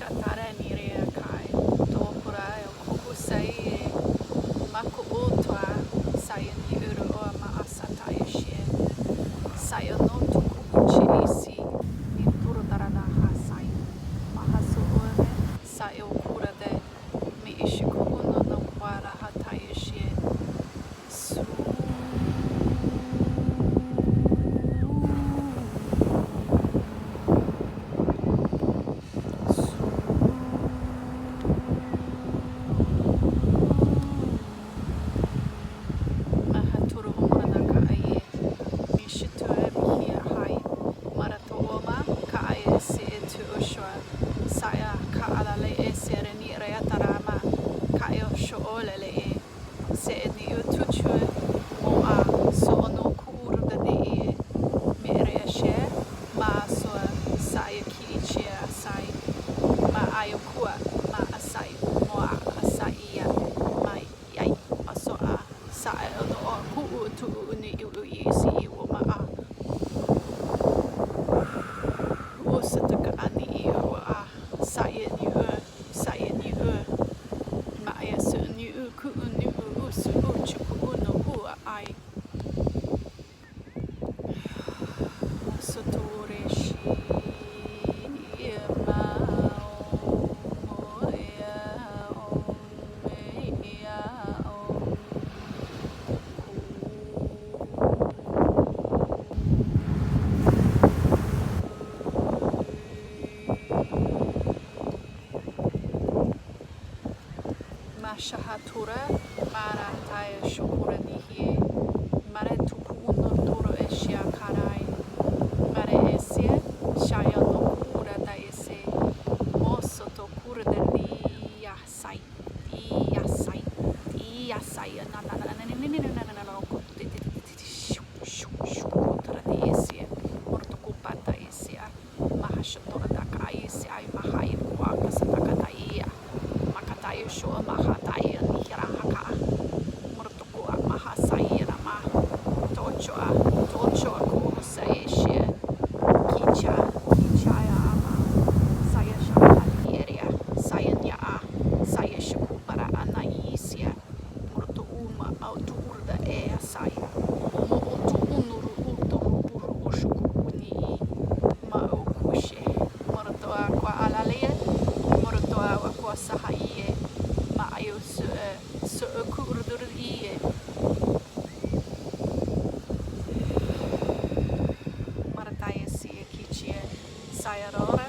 shatara nirea kai tōpura e o kuku sai e maku otoa sai ni uru o maasata e shie sai o no tuku uchi isi ni purutarana ha sai mahasu ore sai o kura de mi ishiko uno no wara hata e shie su Shahatura mara tai shukura nihi mare tupu uno toro e shia karai mare esie shaya no kura da ese moso to kura de yasai yasai na na na na na na no ko tra de esie morto kupata esie mahashotora da kai ese ai mahai kwa kasata katai makatai sho maha Sayonara.